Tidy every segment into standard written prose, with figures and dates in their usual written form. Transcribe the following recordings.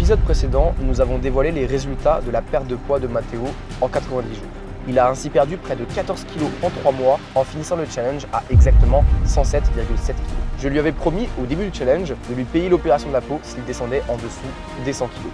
l'épisode précédent, nous avons dévoilé les résultats de la perte de poids de Matteo en 90 jours. Il a ainsi perdu près de 14 kg en 3 mois en finissant le challenge à exactement 107,7 kg. Je lui avais promis au début du challenge de lui payer l'opération de la peau s'il descendait en dessous des 100 kg.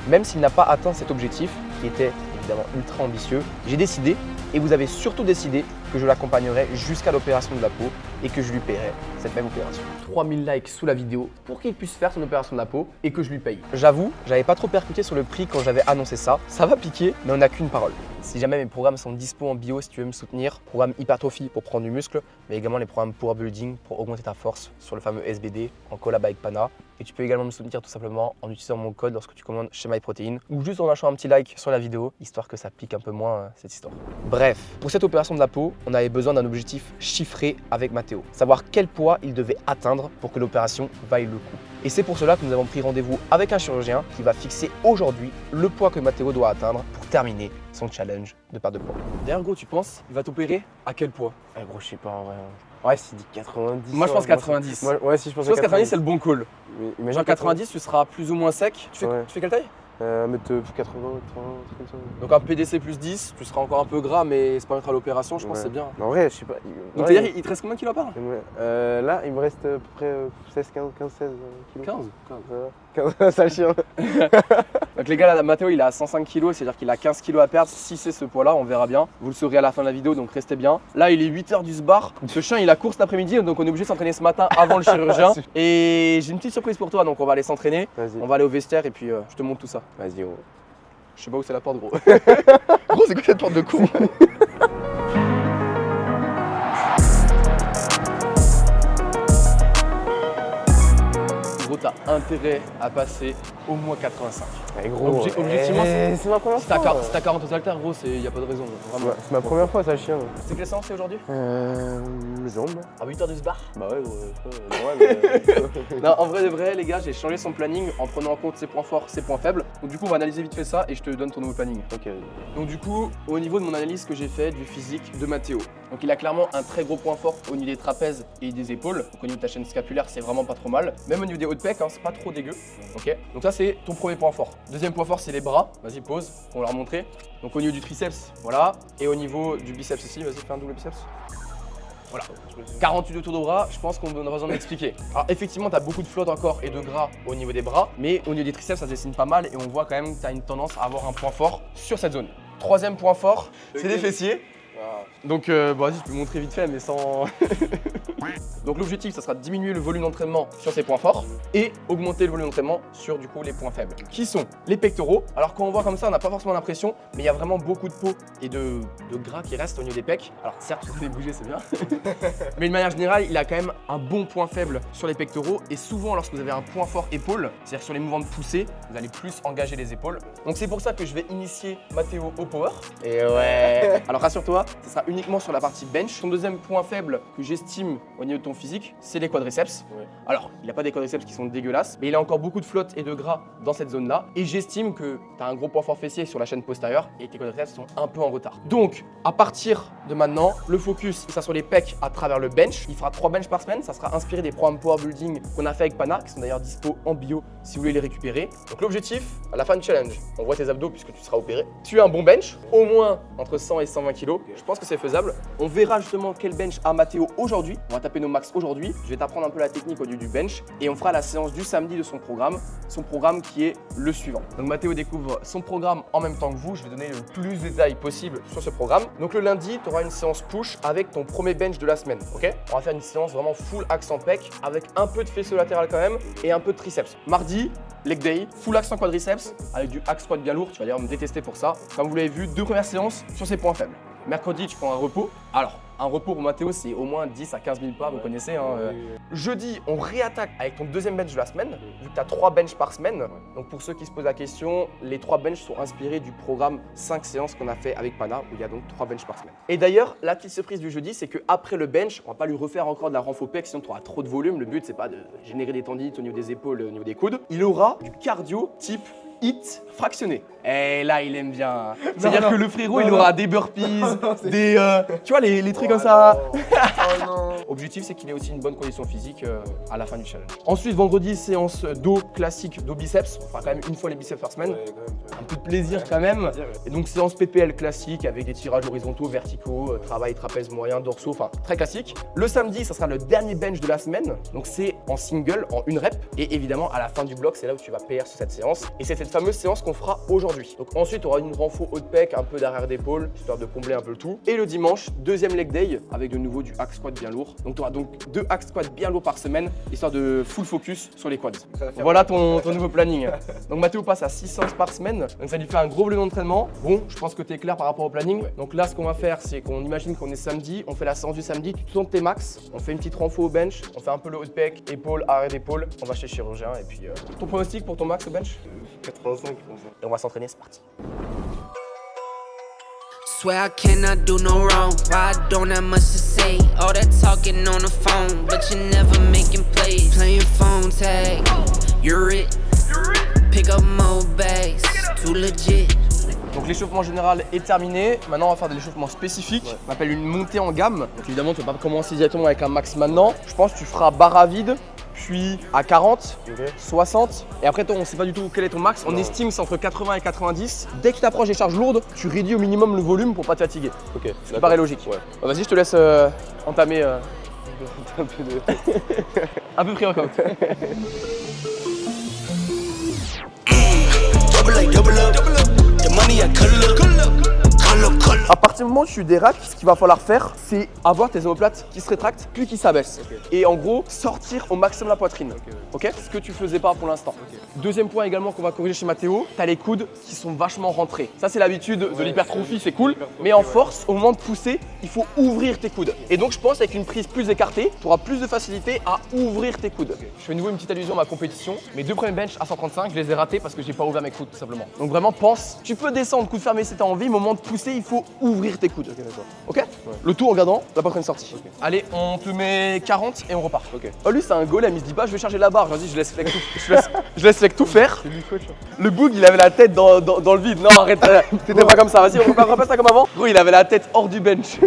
Même s'il n'a pas atteint cet objectif, qui était évidemment ultra ambitieux, j'ai décidé, et vous avez surtout décidé, que je l'accompagnerai jusqu'à l'opération de la peau et que je lui paierai cette même opération. 3000 likes sous la vidéo pour qu'il puisse faire son opération de la peau et que je lui paye. J'avoue, j'avais pas trop percuté sur le prix quand j'avais annoncé ça. Ça va piquer, mais on n'a qu'une parole. Si jamais mes programmes sont dispo en bio, si tu veux me soutenir, programme hypertrophie pour prendre du muscle, mais également les programmes power building pour augmenter ta force sur le fameux SBD en collab avec Pana. Et tu peux également me soutenir tout simplement en utilisant mon code lorsque tu commandes chez MyProtein ou juste en lâchant un petit like sur la vidéo, histoire que ça pique un peu moins cette histoire. Bref, pour cette opération de la peau, on avait besoin d'un objectif chiffré avec Matteo. Savoir quel poids il devait atteindre pour que l'opération vaille le coup. Et c'est pour cela que nous avons pris rendez-vous avec un chirurgien qui va fixer aujourd'hui le poids que Matteo doit atteindre pour terminer son challenge de perte de poids. D'ailleurs gros, tu penses il va t'opérer à quel poids? Gros, je sais pas en vrai. Ouais, s'il dit 90. Moi je pense 90. Ouais, si je pense 90 c'est le bon call. Mais Genre 90 tu seras plus ou moins sec. Tu fais quelle taille? 1m80, 80, comme ça. Donc un PDC plus 10, tu seras encore un peu gras mais c'est pas mettre à l'opération, je pense que c'est bien. En vrai, je sais pas. Donc c'est-à-dire il te reste combien de kilos à part? Là, il me reste à peu près 16, 15, 16 kilos. 15. Ça le chien. Donc les gars, là, Matteo il est à 105 kg, c'est-à-dire qu'il a 15 kg à perdre. Si c'est ce poids-là, on verra bien. Vous le saurez à la fin de la vidéo, donc restez bien. Là, il est 8h du sbar. Ce chien, il a course l'après-midi, donc on est obligé de s'entraîner ce matin avant le chirurgien. Et j'ai une petite surprise pour toi, donc on va aller s'entraîner. On va aller au vestiaire et puis je te montre tout ça. Vas-y, gros. Je sais pas où c'est la porte, gros. Gros, c'est quoi cette porte de con? Gros, t'as intérêt à passer au moins 85. Gros, objectivement, c'est ma première fois. Si t'as 40 aux haltères, gros, y a pas de raison. Vraiment. C'est ma première fois, ça le chien. C'est quelle séance c'est aujourd'hui? Jambes. À 8h du bar. Bah ouais, gros. Non, en vrai de vrai, les gars, j'ai changé son planning en prenant en compte ses points forts, ses points faibles. Donc du coup, on va analyser vite fait ça et je te donne ton nouveau planning. Ok. Donc du coup, au niveau de mon analyse que j'ai fait du physique de Matteo. Donc il a clairement un très gros point fort au niveau des trapèzes et des épaules. Donc au niveau de ta chaîne scapulaire, c'est vraiment pas trop mal. Même au niveau des hauts de pec, hein, c'est pas trop dégueu. Ok. Donc ça, c'est ton premier point fort. Deuxième point fort, c'est les bras. Vas-y, pose, on va leur montrer. Donc au niveau du triceps, voilà. Et au niveau du biceps ici, vas-y, fais un double biceps. Voilà, 48 de tour de bras, je pense qu'on a besoin d'expliquer. Alors effectivement, tu as beaucoup de flotte encore et de gras au niveau des bras, mais au niveau des triceps, ça se dessine pas mal et on voit quand même que tu as une tendance à avoir un point fort sur cette zone. Troisième point fort, c'est les fessiers. Donc vas-y, je peux montrer vite fait, mais sans... Donc l'objectif, ça sera de diminuer le volume d'entraînement sur ces points forts et augmenter le volume d'entraînement sur du coup les points faibles, qui sont les pectoraux. Alors quand on voit comme ça, on n'a pas forcément l'impression, mais il y a vraiment beaucoup de peau et de gras qui reste au niveau des pecs. Alors certes, tu peux bouger, c'est bien, mais de manière générale, il a quand même un bon point faible sur les pectoraux. Et souvent, lorsque vous avez un point fort épaule, c'est-à-dire sur les mouvements de poussée, vous allez plus engager les épaules. Donc c'est pour ça que je vais initier Matteo au power. Et ouais. Alors rassure-toi, ce sera uniquement sur la partie bench. Ton deuxième point faible que j'estime au niveau de ton physique, c'est les quadriceps. Ouais. Alors, il n'a pas des quadriceps qui sont dégueulasses, mais il a encore beaucoup de flotte et de gras dans cette zone-là. Et j'estime que tu as un gros point fort fessier sur la chaîne postérieure et tes quadriceps sont un peu en retard. Donc, à partir de maintenant, le focus, il sera sur les pecs à travers le bench. Il fera 3 benches par semaine. Ça sera inspiré des programmes power building qu'on a fait avec Pana, qui sont d'ailleurs dispo en bio si vous voulez les récupérer. Donc l'objectif, à la fin du challenge, on voit tes abdos puisque tu seras opéré. Tu as un bon bench, au moins entre 100 et 120 kg. Je pense que c'est faisable. On verra justement quel bench a Matteo aujourd'hui. On va taper nos max aujourd'hui. Je vais t'apprendre un peu la technique au niveau du bench et on fera la séance du samedi de son programme qui est le suivant. Donc Matteo découvre son programme en même temps que vous. Je vais donner le plus de détails possible sur ce programme. Donc le lundi, tu auras une séance push avec ton premier bench de la semaine. Ok, on va faire une séance vraiment full axe en pec avec un peu de fessier latéral quand même et un peu de triceps. Mardi, leg day, full axe en quadriceps avec du axe squat bien lourd. Tu vas d'ailleurs me détester pour ça. Comme vous l'avez vu, 2 premières séances sur ses points faibles. Mercredi, tu prends un repos. Alors, un repos pour Matteo, c'est au moins 10 à 15 000 pas, vous connaissez. Hein, Jeudi, on réattaque avec ton deuxième bench de la semaine, vu que tu as 3 benches par semaine. Donc pour ceux qui se posent la question, les 3 benches sont inspirés du programme 5 séances qu'on a fait avec Pana, où il y a donc 3 benches par semaine. Et d'ailleurs, la petite surprise du jeudi, c'est qu'après le bench, on va pas lui refaire encore de la renfo pec, sinon tu auras trop de volume. Le but, c'est pas de générer des tendinites au niveau des épaules, au niveau des coudes. Il aura du cardio type hits fractionnés. Et là, il aime bien. C'est-à-dire que le frérot, il aura des burpees, tu vois, les trucs comme ça. Oh non. Objectif, c'est qu'il ait aussi une bonne condition physique à la fin du challenge. Ensuite, vendredi, séance dos classique, dos biceps. On fera quand même une fois les biceps par semaine. Ouais, quand même. Un peu de plaisir quand même. Et donc, séance PPL classique avec des tirages horizontaux, verticaux, travail trapèze moyen, dorsaux, enfin très classique. Le samedi, ça sera le dernier bench de la semaine. Donc, c'est en single, en une rep. Et évidemment, à la fin du bloc, c'est là où tu vas PR sur cette séance. Et c'est cette fameuse séance qu'on fera aujourd'hui. Donc, ensuite, tu auras une renfo haut de pec, un peu d'arrière d'épaule, histoire de combler un peu le tout. Et le dimanche, deuxième leg day avec de nouveau du hack squat bien lourd. Donc, tu auras donc 2 hack squats bien lourds par semaine, histoire de full focus sur les quads. Voilà ton nouveau planning. Donc, Mathéo passe à 6 séances par semaine. Donc, ça lui fait un gros volume d'entraînement. Bon, je pense que tu es clair par rapport au planning. Donc là, ce qu'on va faire, c'est qu'on imagine qu'on est samedi, on fait la séance du samedi, tu tournes tes max, on fait une petite renfo au bench, on fait un peu le haut de pec, épaule, arrière d'épaule, on va chez le chirurgien et puis ton pronostic pour ton max au bench? 85 pour ça. Et on va s'entraîner, c'est parti. Swear I cannot do no wrong. Why I don't have much to say? All that talking on the phone, but you never making plays. Playing phone tag, you're it. Pick up more bags, too legit. Donc l'échauffement général est terminé. Maintenant, on va faire de l'échauffement spécifique. On appelle une montée en gamme. Donc évidemment, tu ne vas pas commencer directement avec un max maintenant. Je pense que tu feras barre à vide, puis à 40, 60. Et après, on ne sait pas du tout quel est ton max. On estime que c'est entre 80 et 90. Dès que tu approches des charges lourdes, tu réduis au minimum le volume pour ne pas te fatiguer. Ok. Ce qui paraît logique. Ouais. Bah, vas-y, je te laisse entamer Un peu de. un peu pré-workout. À partir du moment où tu déraques, ce qu'il va falloir faire, c'est avoir tes omoplates qui se rétractent puis qui s'abaissent. Et en gros, sortir au maximum la poitrine. Ok. Ce que tu faisais pas pour l'instant. Deuxième point également qu'on va corriger chez Mathéo, tu as les coudes qui sont vachement rentrés. Ça, c'est l'habitude de l'hypertrophie, c'est cool. Mais en force, au moment de pousser, il faut ouvrir tes coudes. Et donc, je pense avec une prise plus écartée, tu auras plus de facilité à ouvrir tes coudes. Je fais de nouveau une petite allusion à ma compétition. Mes 2 premiers bench à 135, je les ai ratés parce que j'ai pas ouvert mes coudes tout simplement. Donc vraiment, pense, tu peux descendre coude fermé si tu as envie, mais au moment de pousser, il faut ouvrir tes coudes. Ok. Le tout en regardant la poitrine sortie. Allez, on te met 40 et on repart. Oh, lui, c'est un golem, il se dit pas, je vais charger la barre. Vas-y, je laisse Fleck tout faire. C'est lui coach. Le boug, il avait la tête dans le vide. Non, arrête, t'étais pas comme ça. Vas-y, on repasse ça comme avant. Gros, il avait la tête hors du bench.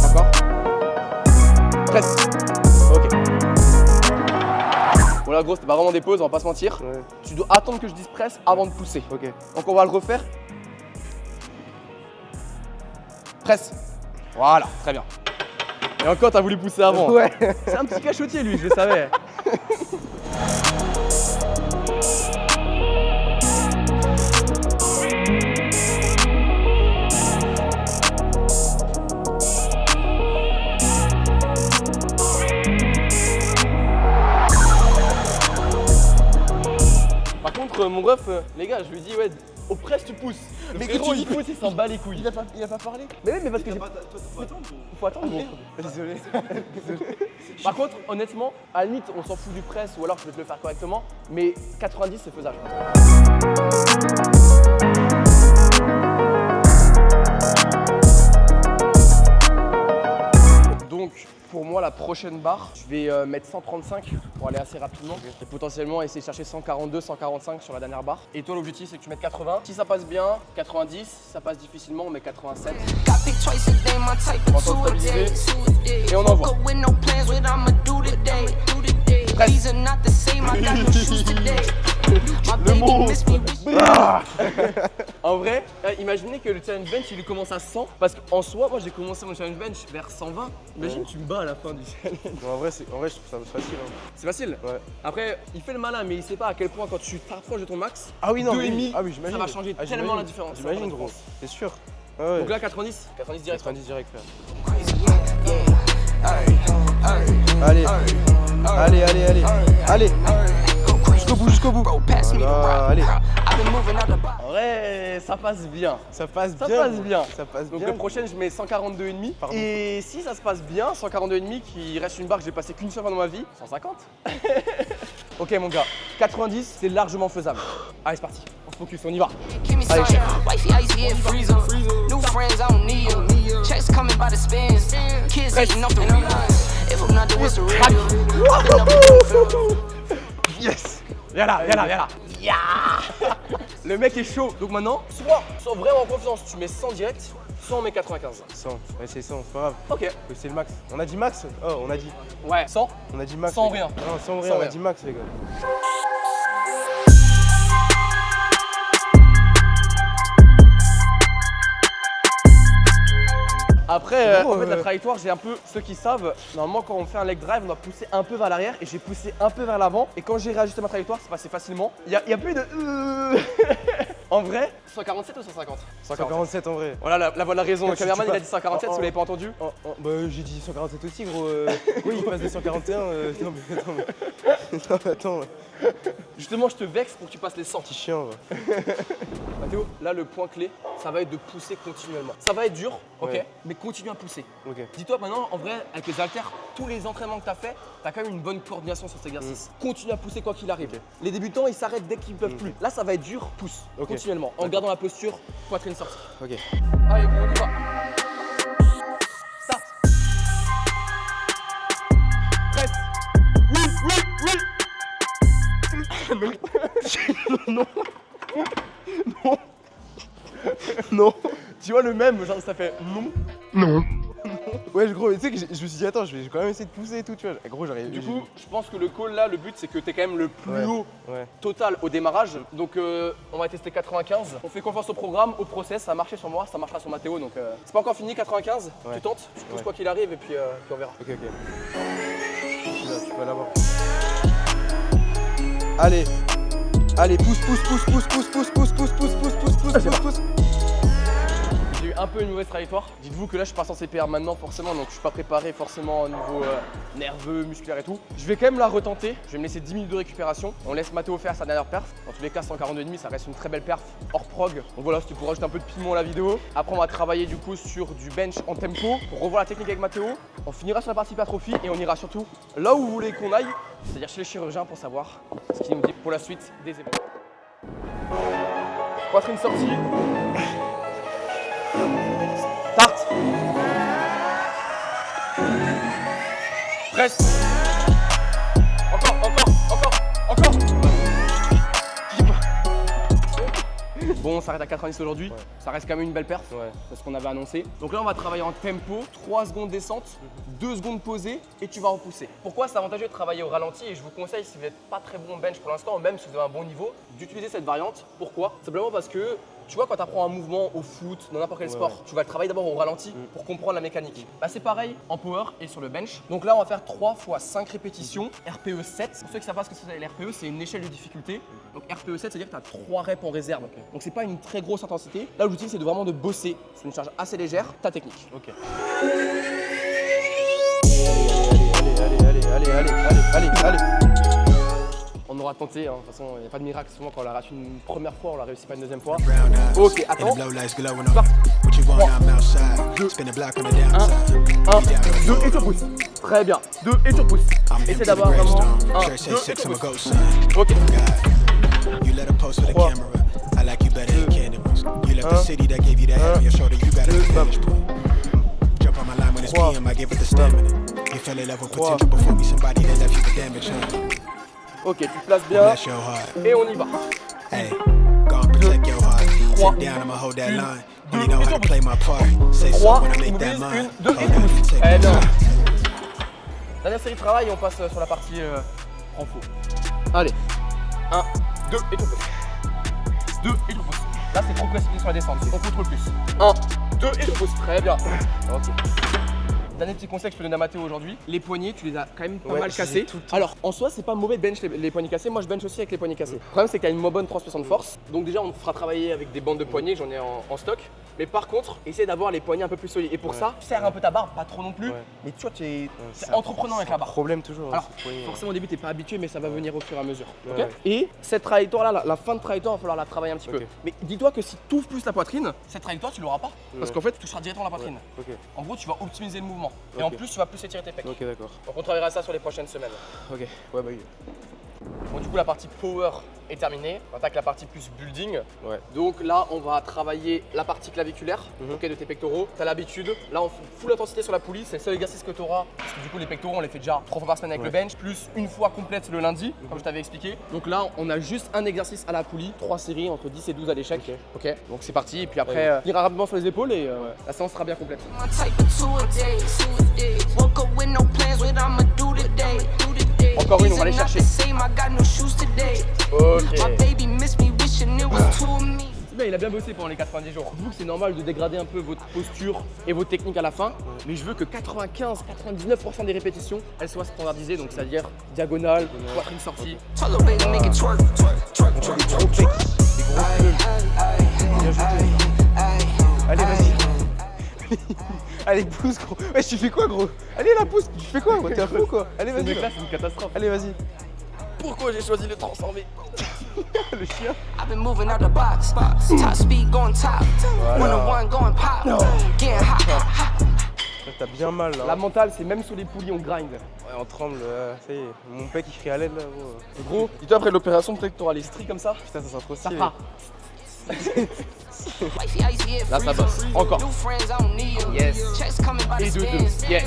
Encore. Presque. Ok. Bon là, gros, c'était pas vraiment des pauses, on va pas se mentir. Ouais. Tu dois attendre que je dise presse avant de pousser. Ok. Donc on va le refaire. Presse. Voilà, très bien. Et encore, t'as voulu pousser avant. Ouais. C'est un petit cachotier, lui, je le savais. Par contre, mon ref, les gars, je lui dis, ouais, au presse, tu pousses. Mais frérot, tu dis pousse, il s'en bat les couilles. Il a pas parlé. Mais oui, mais parce que j'ai... Faut attendre, gros. Désolé. Par contre, honnêtement, à la limite, on s'en fout du presse ou alors je vais te le faire correctement, mais 90 c'est faisable. Donc, pour moi, la prochaine barre, je vais mettre 135 pour aller assez rapidement et potentiellement essayer de chercher 142, 145 sur la dernière barre. Et toi, l'objectif, c'est que tu mettes 80. Si ça passe bien, 90. Si ça passe difficilement, on met 87. On va stabiliser et on envoie. Presse. Le monstre. Ah. En vrai, imaginez que le challenge bench il commence à 100 parce qu'en soi, moi j'ai commencé mon challenge bench vers 120. Imagine tu me bats à la fin du challenge. En vrai, je trouve ça facile. Hein. C'est facile. Ouais. Après, il fait le malin, mais il sait pas à quel point quand tu t'approches de ton max, Ah oui, non. 2,5, Ah oui, j'imagine. ça va changer tellement j'imagine. la différence. J'imagine, gros. C'est sûr. Ah ouais. Donc là 90 direct. 90 direct, frère. Allez. Allez. Jusqu'au bout. Voilà, allez. En vrai, ça passe bien. Ça passe Ça bien. passe bien. Ça passe Donc bien. le prochain, je mets 142,5. Pardon. Et si ça se passe bien, 142,5, qui reste une barre que j'ai passé qu'une seule fois dans ma vie, 150. Ok mon gars, 90, c'est largement faisable. Allez, c'est parti. focus, on y va. Give me Allez, some. Wifey icy, yeah, freeze 'em. New friends, I don't need 'em. Checks coming by the spins. Kids eating off the reruns. If I'm not the what's the real? I've been up with Yes. Viens là, viens là, viens là. Yeah. Le mec est chaud. Donc maintenant, soit vraiment en confiance, tu mets 100 direct, soit on met 95. 100, ouais, c'est 100, c'est pas grave. Ok. C'est le max. On a dit max? Oh, on a dit. Ouais. 100. On a dit max. Sans les gars. rien. Non, sans rien, Sans on a rien. dit max, les gars. Après, Oh, en fait, la trajectoire, j'ai un peu ceux qui savent. Normalement, quand on fait un leg drive, on doit pousser un peu vers l'arrière et j'ai poussé un peu vers l'avant. Et quand j'ai réajusté ma trajectoire, c'est passé facilement. Il y a plus de. En vrai, 147 ou 150? 147 en vrai. Voilà la bonne raison. Le Tu- caméraman, tu il a dit 147, si oh, vous l'avez pas entendu. Bah, j'ai dit 147 aussi, gros. Oui, il passe de 141. Non, mais attends. Justement, je te vexe pour que tu passes les 100. Petit chien, va. Mathéo, là, le point clé, ça va être de pousser continuellement. Ça va être dur, ok, Ouais. mais continue à pousser. Ok. Dis-toi maintenant, en vrai, avec les haltères, tous les entraînements que tu as fait, tu as quand même une bonne coordination sur cet exercice. Continue à pousser quoi qu'il arrive. Ok. Les débutants, ils s'arrêtent dès qu'ils peuvent plus. Là, ça va être dur, pousse Ok. continuellement, en gardant la posture, poitrine sortie. Ok. Allez, on y va. Start. Presse. Oui, oui, oui. Non. Non. Non. Tu vois le même, genre ça fait non. Ouais, gros, mais tu sais que je me suis dit, attends, je vais quand même essayer de pousser et tout, tu vois. Gros, j'arrive. Du coup, je pense que le call là, le but c'est que tu es quand même le plus Ouais. haut Ouais. total au démarrage. Donc on va tester 95. On fait confiance au programme, au process, ça a marché sur moi, ça marchera sur Mathéo. Donc c'est pas encore fini 95, Ouais. tu tentes, tu pousses Ouais. quoi qu'il arrive et puis on verra. Ok, ok. Tu peux l'avoir. Allez. Allez, pousse, pousse, pousse, pousse, pousse, pousse, pousse, pousse, pousse, pousse, pousse, pousse, pousse, pousse. J'ai eu un peu une mauvaise trajectoire. Dites-vous que là je suis pas censé PR maintenant forcément, donc je suis pas préparé forcément au niveau nerveux, musculaire et tout. Je vais quand même la retenter, je vais me laisser 10 minutes de récupération. On laisse Mathéo faire sa dernière perf. Dans tous les cas 142,5 ça reste une très belle perf hors prog. Donc voilà, c'était pour rajouter un peu de piment à la vidéo. Après on va travailler du coup sur du bench en tempo pour revoir la technique avec Mathéo. On finira sur la partie hypertrophie et on ira surtout là où vous voulez qu'on aille, c'est-à-dire chez le chirurgien pour savoir ce qu'il nous dit pour la suite des événements. Poitrine sortie. Start. Presse. Encore. Bon, on s'arrête à 90 aujourd'hui. Ouais. Ça reste quand même une belle perf. Ouais. C'est ce qu'on avait annoncé. Donc là, on va travailler en tempo, 3 secondes descente, 2 secondes posée et tu vas repousser. Pourquoi c'est avantageux de travailler au ralenti et je vous conseille, si vous n'êtes pas très bon bench pour l'instant, même si vous avez un bon niveau, d'utiliser cette variante. Pourquoi? Simplement parce que tu vois, quand tu apprends un mouvement au foot, dans n'importe quel sport, tu vas le travailler d'abord au ralenti pour comprendre la mécanique. Bah, c'est pareil en power et sur le bench. Donc là, on va faire 3 fois 5 répétitions, RPE 7. Pour ceux qui savent pas ce que c'est l'RPE, c'est une échelle de difficulté. Donc RPE 7, c'est-à-dire que tu as 3 reps en réserve. Donc c'est pas une très grosse intensité. Là, l'outil, c'est vraiment de bosser. C'est une charge assez légère, ta technique. Ok. Allez. On aura tenté, hein. De toute façon, il n'y a pas de miracle. Souvent, quand on l'a raté une première fois, on la réussit pas une deuxième fois. Ok, attends. 1, 2 et tu pousses. Très bien. 2 et tu pousses. Essaie d'avoir vraiment 1, 2 et tu pousses. Ok. 3, 3. Ok, tu te places bien. Et on y va. 3, 1, 2 et tu pousses. Très bien. Dernière série de travail et on passe sur la partie en faux. Allez. 1, 2 et tu pousses. 2 et tu pousses. Là, c'est trop précipité sur la descente. On contrôle plus. 1, 2 et tu pousses. Très bien. Ok. Dernier petit conseil que je peux donner à Mathéo aujourd'hui, les poignets, tu les as quand même pas mal cassés. Alors en soi, c'est pas mauvais de bench les poignets cassés. Moi je bench aussi avec les poignets cassés. Le problème c'est qu'il y a une moins bonne transmission de force. Donc déjà on fera travailler avec des bandes de poignets, j'en ai en stock. Mais par contre, essaie d'avoir les poignets un peu plus solides. Et pour ça, serre un peu ta barre, pas trop non plus. Ouais. Mais tu vois, tu es entreprenant avec la barre. Problème toujours. Alors, forcément au début t'es pas habitué, mais ça va venir au fur et à mesure. Ok. Et cette trajectoire là, la fin de trajectoire, il va falloir la travailler un petit peu. Mais dis-toi que si tu ouvres plus la poitrine, cette trajectoire tu l'auras pas. Parce qu'en fait tu toucheras directement la poitrine. Ok. En gros, tu vas optimiser le mouvement. Et en plus, tu vas plus étirer tes pecs. Ok, d'accord. Donc on travaillera ça sur les prochaines semaines. Ok. Ouais, bah oui. Bon, du coup, la partie power est terminée. On attaque la partie plus building. Ouais. Donc là, on va travailler la partie claviculaire ok, de tes pectoraux. Tu as l'habitude. Là, on fait full intensité sur la poulie. C'est le seul exercice que tu auras. Parce que du coup, les pectoraux, on les fait déjà 3 fois par semaine avec le bench, plus une fois complète le lundi, comme je t'avais expliqué. Donc là, on a juste un exercice à la poulie. 3 séries entre 10 et 12 à l'échec. Ok. Donc c'est parti. Et puis après, on ira rapidement sur les épaules et la séance sera bien complète. My type of two-a-days. Woke up with no plans, what I'ma do today. Encore une, on va aller chercher. Ok. C'est bien, il a bien bossé pendant les 90 jours. Je trouve que c'est normal de dégrader un peu votre posture et votre technique à la fin, mais je veux que 95-99% des répétitions, elles soient standardisées, donc c'est-à-dire diagonale, poitrine sortie. Allez, vas-y. Allez, pousse, gros. Ouais, tu fais quoi, gros? Allez, là, pousse. Tu fais quoi, gros? T'es un fou, quoi? Allez, vas-y. Là, c'est une catastrophe. Allez, vas-y. Pourquoi j'ai choisi de transformer? Le chien. I've been moving out the box. Top speed going top. One going pop. Getting hot. T'as bien mal, là. La mentale, c'est même sur les poulies, on grind. Ouais, on tremble, ça y est. Mon pec, il crie à l'aide, là, gros. Gros, dis-toi après l'opération, peut-être que t'auras les stries comme ça. Putain, ça sent trop Ça stylé. part. Là, ça bosse. Encore. Yes. Et 2-2. Yes.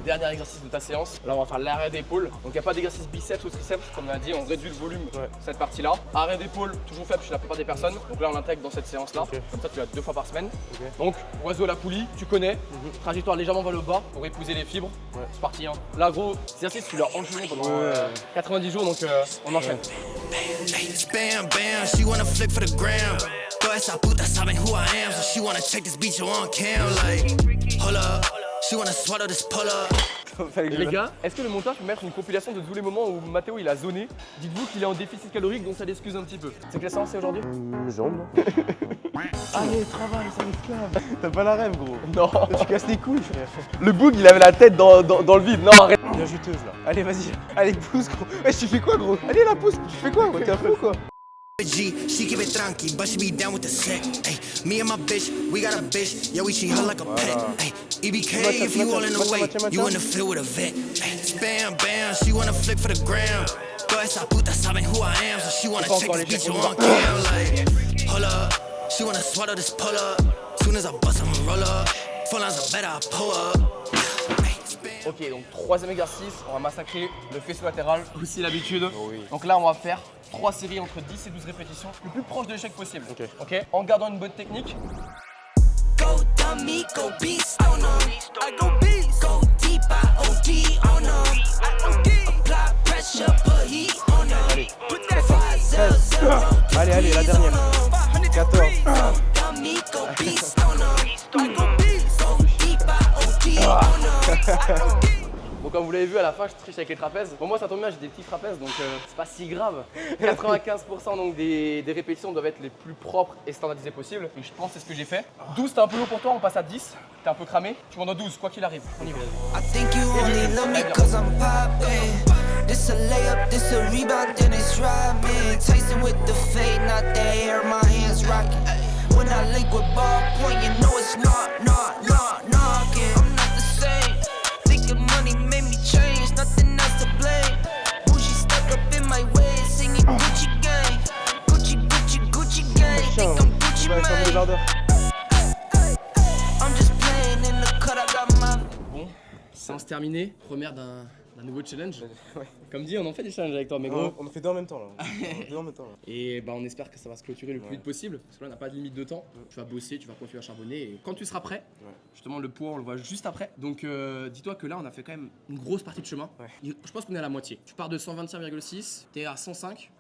Dernier exercice de ta séance. Là, on va faire l'arrêt d'épaule. Donc, il n'y a pas d'exercice biceps ou triceps. Comme on a dit, on réduit le volume cette partie-là. Arrêt d'épaule, toujours faible chez la plupart des personnes. Donc là, on l'intègre dans cette séance-là. Comme ça, tu l'as 2 fois par semaine. Donc, oiseau à la poulie, tu connais. Trajectoire légèrement vers le bas pour épouser les fibres. C'est parti. Hein. Là, gros, cet exercice, tu l'as enchaîné pendant 90 jours. Donc, on enchaîne. Bam, bam, she wanna flick for the gram. Toda esa puta saben who I am, so she wanna check this beat on cam. Like, hold up, she wanna swallow this pull up. Les gars, est-ce que le montage peut mettre une compilation de tous les moments où Mathéo il a zoné? Dites-vous qu'il est en déficit calorique, donc ça l'excuse un petit peu. C'est que la séance c'est aujourd'hui? Mes jambes. Allez, travaille, ça m'esclave. T'as pas la rêve, gros. Non. Tu casses les couilles, frère. Le boug il avait la tête dans le vide. Non, arrête. Bien juteuse, là. Allez, vas-y. Allez, pousse, gros. Ouais, tu fais quoi, gros? Allez, là, pousse. Tu fais quoi, gros? T'es un fou, quoi? G, she keep it tranqui, but she be down with the sick. Ay, me and my bitch, we got a bitch, yeah, we treat her like a pet. Ay, EBK, if you all in the way, you in the field with a vet. Ay, bam, bam, she wanna flick for the gram. Toda esa puta saben who I am, so she wanna check this bitch on cam. Like, hold up, she wanna swallow this pull up. Soon as I bust, I'ma roll up. Full lines are better, I pull up. Ok, donc troisième exercice, on va massacrer le faisceau latéral, aussi l'habitude. Donc là, on va faire 3 séries entre 10 et 12 répétitions, le plus proche de l'échec possible. Ok. En gardant une bonne technique. Go dummy, go beast on 'em. I go beast, go deep, I OD on 'em. I OD, apply pressure, put heat on 'em. Put that 5-0-0. Allez, allez, la dernière. 14. Dummy, go beast on 'em. I go beast, go deep, I OD on 'em. Bon, comme vous l'avez vu, à la fin, je triche avec les trapèzes. Bon, moi, ça tombe bien, j'ai des petits trapèzes, donc c'est pas si grave. 95% donc, des répétitions doivent être les plus propres et standardisées possibles. Et je pense que c'est ce que j'ai fait. 12, t'es un peu lourd pour toi, on passe à 10. T'es un peu cramé. Tu m'en as 12, quoi qu'il arrive. On y va. I think you only love me cause I'm poppin'. This a layup, this a rebound, then it's robbing. Tyson with the fade, not the hair, my hands rockin'. When I link with ball point, you know it's knockin'. I'm not the same. Thinking money made me change, nothing else to blame. Bougie stuck up in my way, singing Gucci gang. Gucci, Gucci, Gucci gang. Think I'm Gucci Ouais, ferme les man. jardins. I'm just playing in the cut, I got my. Bon, séance terminée. Première d'un nouveau challenge. Comme dit, on en fait des challenges avec toi, mais gros. On en fait 2 en même temps, là. Deux en même temps, là. Et bah, on espère que ça va se clôturer le plus vite possible. Parce que là, on n'a pas de limite de temps. Tu vas bosser, tu vas continuer à charbonner. Et quand tu seras prêt, justement, le poids, on le voit juste après. Donc, dis-toi que là, on a fait quand même une grosse partie de chemin. Je pense qu'on est à la moitié. Tu pars de 125,6, t'es à 105.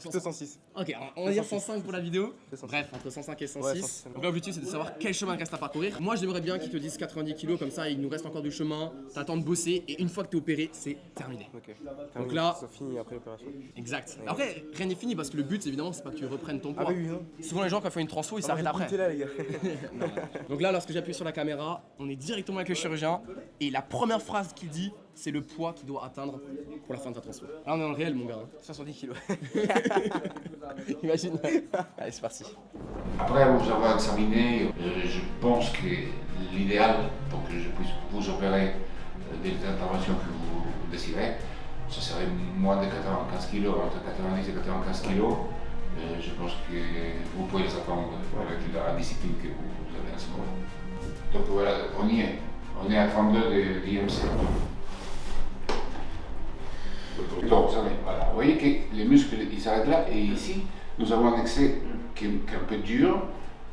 Plutôt 106. Ok, on va dire 105 pour la vidéo. 106. Bref, entre 105 et 106. Ouais, 106. Donc l'objectif c'est de savoir quel chemin reste à parcourir. Moi j'aimerais bien qu'ils te disent 90 kilos, comme ça il nous reste encore du chemin. T'as le temps de bosser et une fois que t'es opéré, c'est terminé. Ok. Donc là- Ça finit après l'opération. Exact. Après, rien n'est fini parce que le but évidemment c'est pas que tu reprennes ton Ah, poids. bah oui, non. Souvent les gens quand ils font une transfo ils s'arrêtent après. T'es là, les gars. Donc là, lorsque j'appuie sur la caméra, on est directement avec le chirurgien et la première phrase qu'il dit, c'est le poids qu'il doit atteindre pour la fin de ta transfo. Là, on est dans le réel, mon gars. 70 kilos. Imagine. Allez, c'est parti. Après vous avoir examiné, je pense que l'idéal pour que je puisse vous opérer des interventions que vous désirez. Ça serait moins de 95 kg, entre 90 et 95 kg. Je pense que vous pouvez les attendre avec la discipline que vous avez en ce moment. Donc voilà, on y est. On est à 32 d'IMC. Donc, voilà. Vous voyez que les muscles ils s'arrêtent là et ici, nous avons un excès qui est un peu dur,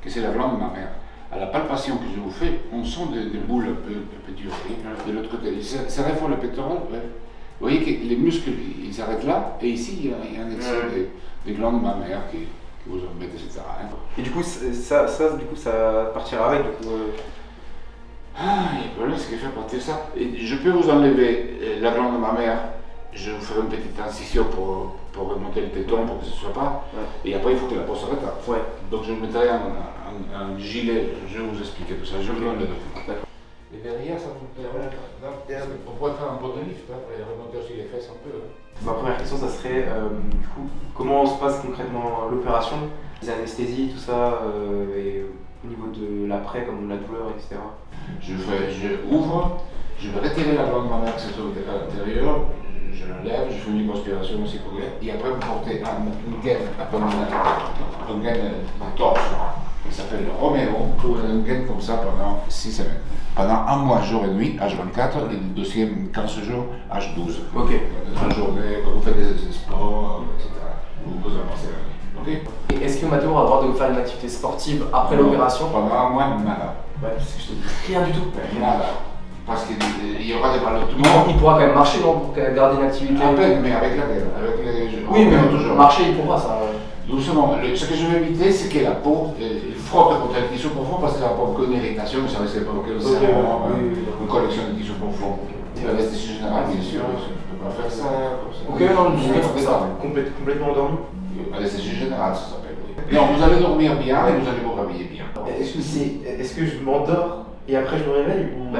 que c'est la glande mammaire. À la palpation que je vous fais, on sent des boules un peu dures. De l'autre côté, ça réforme le pectoral. Ouais. Vous voyez que les muscles ils s'arrêtent là et ici il y a un excès des glandes mammaires qui vous embêtent, etc. Et du coup, ça partira avec. Du coup, Ah, et voilà ce qui fait partir ça. Et je peux vous enlever la glande mammaire. Je vous ferai une petite incision pour remonter le téton pour que ce ne soit pas. Ouais. Et après, il faut que la peau s'arrête. Ouais. Donc, je mettrai un gilet, je vais vous expliquer tout ça. Je vous donne le document. Et derrière, ça vous permet. On pourrait faire un bon lift et remonter aussi les fesses un peu. Ma première question, ça serait du coup, comment se passe concrètement l'opération, les anesthésies, tout ça, et au niveau de l'après, comme la douleur, etc. Je ouvre, je vais retirer la glande mammaire qui se trouve à l'intérieur. Je l'enlève, je fais une conspiration aussi pour elle, et après vous portez une gaine abdominale, une gaine du torse, qui s'appelle le Romero, pour une gaine comme ça pendant 6 semaines. Pendant un mois, jour et nuit, H24, et le deuxième 15 jours, H12. Ok. Une journée, quand vous faites des sports, etc. Vous avancez la nuit. Ok. Et est-ce que Mathéo aura le droit de faire une activité sportive après l'opération? Pendant un mois, nada. Ouais, c'est ce que je te dis. Rien du tout. Nada. Parce qu'il y aura des ballottements. Il pourra quand même marcher, non, pour garder une activité. À peine, mais avec la gaine. Oui, mais toujours. Marcher, il pourra ça. Doucement. Ce que je veux éviter, c'est que la peau frotte contre le tissu profond parce que ça va provoquer une irritation, vous savez, c'est provoquer une collection de tissu profond. L'anesthésie générale, bien sûr, on ne peut pas faire ça. Ok, non, je fais ça. Complètement endormi. L'anesthésie générale, ça s'appelle. Non, vous allez dormir bien et vous allez vous réveiller bien. Est-ce que je m'endors et après je me réveille ou...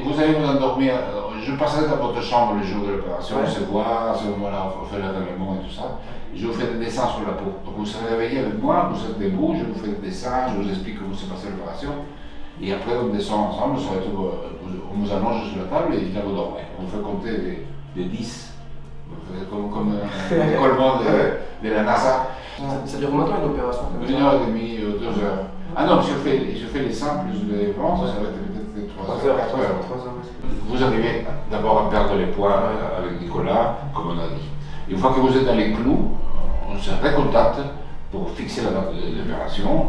Vous allez vous endormir. Je passerai dans votre chambre le jour de l'opération, on se voit, à ce moment-là, on fait le règlement et tout ça. Je vous fais des dessins sur la peau. Donc vous serez réveillé avec moi, vous êtes debout, je vous fais des dessins, je vous explique comment s'est passée l'opération. Et après, on descend ensemble, on vous allonge sur la table et là vous dormez. On fait compter des 10. Vous faites comme un décollement de la NASA. Ça dure combien de temps une opération? 1h30, 2 heures. Ah non, je fais les seins plus les ventres, ça va être peut-être 3 heures, 4 heures. Vous arrivez d'abord à perdre les poids avec Nicolas, comme on a dit. Une fois que vous êtes dans les clous, on se recontacte pour fixer la date de l'opération.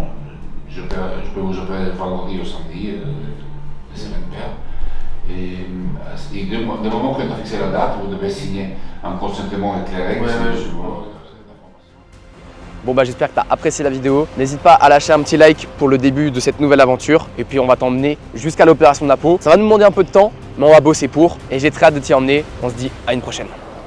Je peux vous opérer le vendredi au samedi, les semaines paires. Et du moment qu'on a fixé la date, vous devez signer un consentement éclairé. Bon bah j'espère que tu as apprécié la vidéo. N'hésite pas à lâcher un petit like pour le début de cette nouvelle aventure. Et puis on va t'emmener jusqu'à l'opération de la peau. Ça va nous demander un peu de temps, mais on va bosser pour. Et j'ai très hâte de t'y emmener. On se dit à une prochaine.